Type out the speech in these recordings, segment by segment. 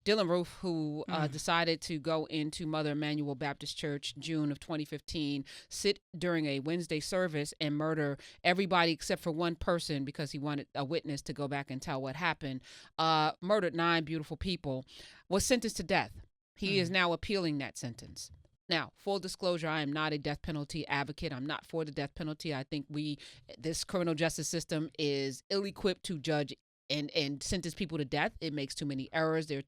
Dylann Roof, who decided to go into Mother Emanuel Baptist Church June of 2015, sit during a Wednesday service and murder everybody except for one person because he wanted a witness to go back and tell what happened, murdered 9 beautiful people, was sentenced to death. He is now appealing that sentence. Now, full disclosure, I am not a death penalty advocate. I'm not for the death penalty. I think this criminal justice system is ill-equipped to judge and sentence people to death. It makes too many errors. There are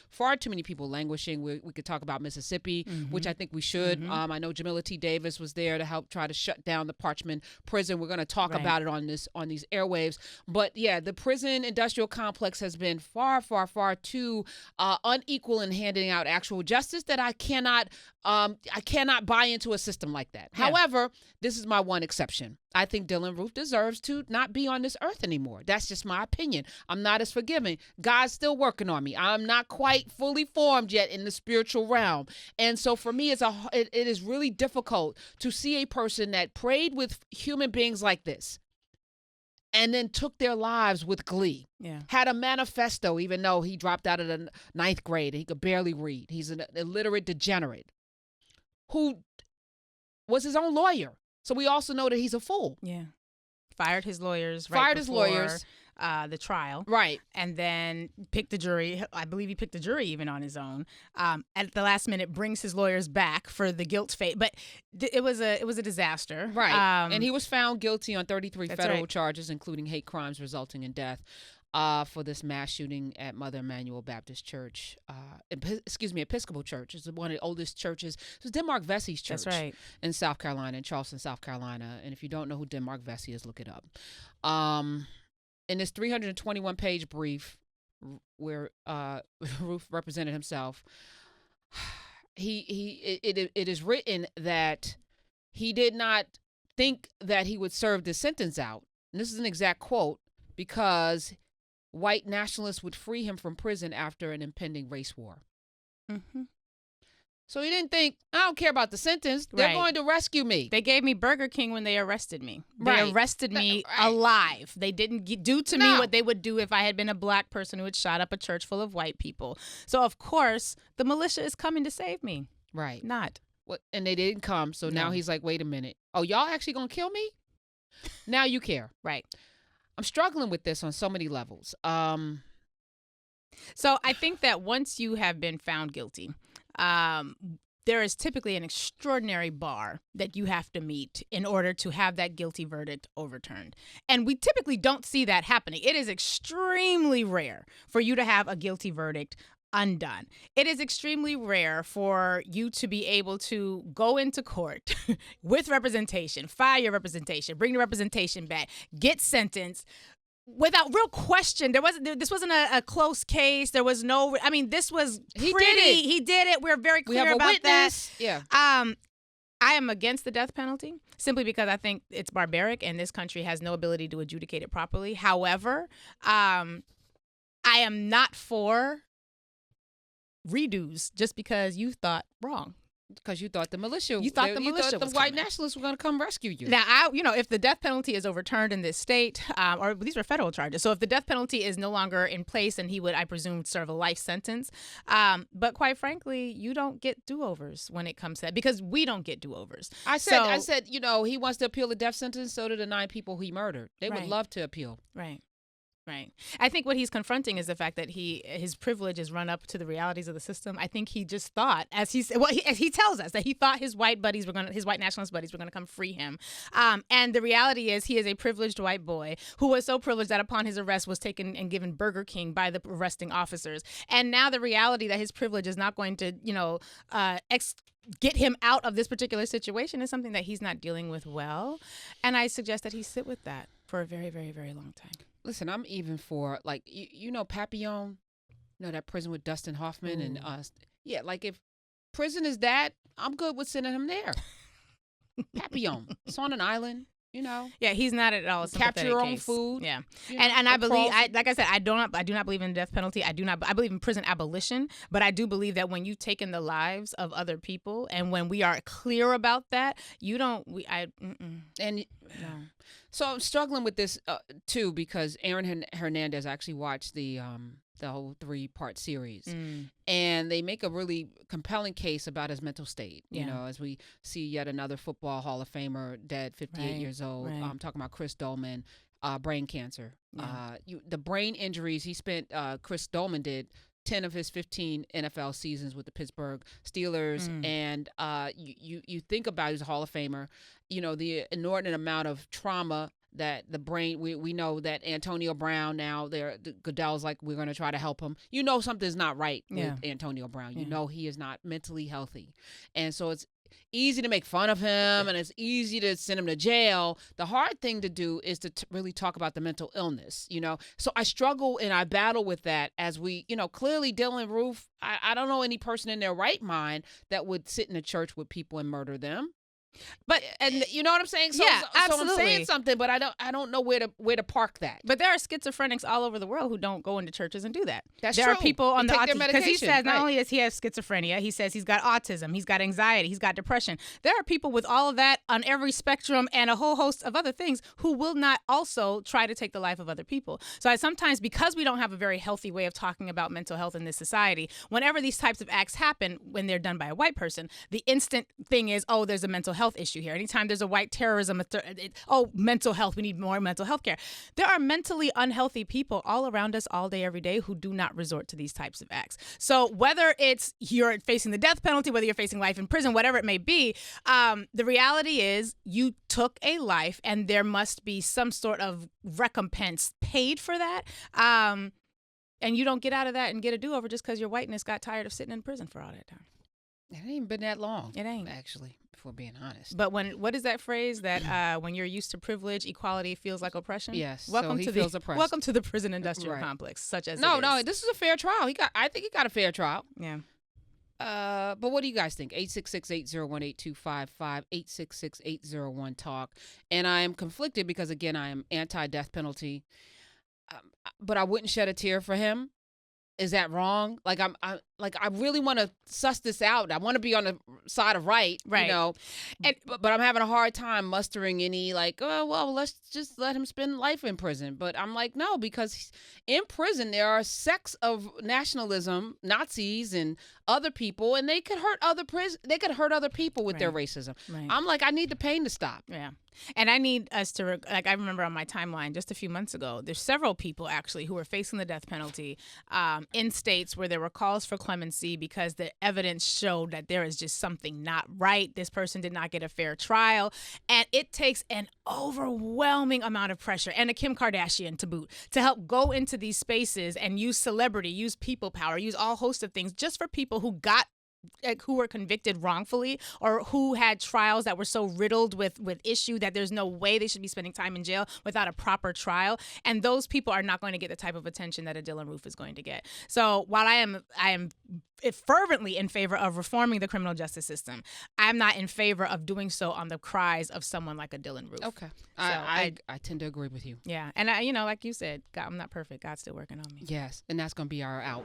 far too many people languishing. We could talk about Mississippi, which I think we should. I know Jamila T. Davis was there to help try to shut down the Parchman prison. We're going to talk about it on these airwaves. But yeah, the prison industrial complex has been far, far, far too unequal in handing out actual justice that I cannot buy into a system like that. Yeah. However, this is my one exception. I think Dylann Roof deserves to not be on this earth anymore. That's just my opinion. I'm not as forgiving. God's still working on me. I'm not quite fully formed yet in the spiritual realm. And so for me, it is really difficult to see a person that prayed with human beings like this and then took their lives with glee. Yeah. Had a manifesto, even though he dropped out of the 9th grade and he could barely read. He's an illiterate degenerate who was his own lawyer. So we also know that he's a fool. Yeah. Fired his lawyers the trial. Right. And then picked the jury. I believe he picked the jury even on his own. At the last minute, brings his lawyers back for the guilt phase. But it was a disaster. Right. And he was found guilty on 33 federal charges, including hate crimes resulting in death. For this mass shooting at Mother Emanuel Baptist Church, Episcopal Church. It's one of the oldest churches. It was Denmark Vesey's church. That's right. In South Carolina, in Charleston, South Carolina. And if you don't know who Denmark Vesey is, look it up. In this 321-page brief where Roof represented himself, it is written that he did not think that he would serve this sentence out. And this is an exact quote, because white nationalists would free him from prison after an impending race war. Mm-hmm. So he didn't think, I don't care about the sentence. They're going to rescue me. They gave me Burger King when they arrested me. They arrested me alive. They didn't do to me what they would do if I had been a black person who had shot up a church full of white people. So, of course, the militia is coming to save me. Right. Not. And they didn't come. So now he's like, wait a minute. Oh, y'all actually going to kill me? Now you care. Right. I'm struggling with this on so many levels. So I think that once you have been found guilty, there is typically an extraordinary bar that you have to meet in order to have that guilty verdict overturned. And we typically don't see that happening. It is extremely rare for you to have a guilty verdict undone. It is extremely rare for you to be able to go into court with representation, file your representation, bring the representation back, get sentenced without real question. This wasn't a close case. There was no, this was pretty. He did it. We're very clear about that. Yeah. I am against the death penalty simply because I think it's barbaric and this country has no ability to adjudicate it properly. However, I am not for redos just because you thought wrong. Because you thought the militia, the white nationalists were going to come rescue you. Now, if the death penalty is overturned in this state, or these were federal charges, so if the death penalty is no longer in place, and he would, I presume, serve a life sentence. But quite frankly, you don't get do-overs when it comes to that, because we don't get do-overs. I said, he wants to appeal the death sentence. So do the 9 people he murdered. They would love to appeal. Right. Right. I think what he's confronting is the fact that his privilege is run up to the realities of the system. I think he just thought, as he tells us, that he thought his white nationalist buddies were going to come free him. And the reality is he is a privileged white boy who was so privileged that upon his arrest was taken and given Burger King by the arresting officers. And now the reality that his privilege is not going to, get him out of this particular situation is something that he's not dealing with well. And I suggest that he sit with that for a very, very, very long time. Listen, I'm even for, Papillon, that prison with Dustin Hoffman and us. Yeah, if prison is that, I'm good with sending him there. Papillon. It's on an island, Yeah, he's not at all a sympathetic capture your own case. Food. Yeah. And I believe, like I said, I do not believe in the death penalty. I believe in prison abolition, but I do believe that when you've taken the lives of other people and when we are clear about that, no. So I'm struggling with this too, because Aaron Hernandez actually watched the the whole 3-part series. And they make a really compelling case about his mental state, you know, as we see yet another football Hall of Famer dead, 58 years old. I'm talking about Chris Dolman, brain cancer. The brain injuries he spent, Chris Dolman did 10 of his 15 NFL seasons with the Pittsburgh Steelers. And you think about his Hall of Famer, you know, the inordinate amount of trauma that the brain, we know that Antonio Brown now, Goodell's like, we're going to try to help him. You know something's not right with Antonio Brown. You know he is not mentally healthy. And so it's easy to make fun of him and it's easy to send him to jail. The hard thing to do is to really talk about the mental illness, you know. So I struggle and I battle with that as we, you know, clearly Dylann Roof, I don't know any person in their right mind that would sit in a church with people and murder them. But and you know what I'm saying? So, absolutely. So I'm saying something, but I don't know where to park that. But there are schizophrenics all over the world who don't go into churches and do that. That's there true. Are people on the autism because he says not right. only does he have schizophrenia, he says he's got autism, he's got anxiety, he's got depression. There are people with all of that on every spectrum and a whole host of other things who will not also try to take the life of other people. So I sometimes, because we don't have a very healthy way of talking about mental health in this society, whenever these types of acts happen, when they're done by a white person, the instant thing is, oh, there's a mental health issue here. Anytime there's a white terrorism, mental health, we need more mental health care. There are mentally unhealthy people all around us all day, every day who do not resort to these types of acts. So whether it's you're facing the death penalty, whether you're facing life in prison, whatever it may be, the reality is you took a life and there must be some sort of recompense paid for that. And you don't get out of that and get a do-over just because your whiteness got tired of sitting in prison for all that time. It ain't even been that long. It ain't. Actually, if we're being honest. But what is that phrase that when you're used to privilege, equality feels like oppression? Yes. Welcome so he to feels oppressed. Welcome to the prison industrial complex, such as No, this is a fair trial. I think he got a fair trial. Yeah. But what do you guys think? 866-801-8255, 866-801-TALK. And I am conflicted because, again, I am anti-death penalty. But I wouldn't shed a tear for him. Is that wrong? Like I really want to suss this out. I want to be on the side of right, you know. But I'm having a hard time mustering any let's just let him spend life in prison. But I'm like, no, because in prison there are sects of nationalism, Nazis and other people, and they could hurt other people with their racism. Right. I'm like, I need the pain to stop. Yeah. And I need us to, I remember on my timeline just a few months ago, there's several people actually who were facing the death penalty in states where there were calls for clemency because the evidence showed that there is just something not right. This person did not get a fair trial. And it takes an overwhelming amount of pressure and a Kim Kardashian to boot to help go into these spaces and use celebrity, use people power, use all hosts of things just for people who were convicted wrongfully or who had trials that were so riddled with issue that there's no way they should be spending time in jail without a proper trial. And those people are not going to get the type of attention that a Dylann Roof is going to get. So while I am fervently in favor of reforming the criminal justice system, I'm not in favor of doing so on the cries of someone like a Dylann Roof. Okay. So I tend to agree with you. Yeah. And like you said, God, I'm not perfect. God's still working on me. Yes. And that's going to be our out.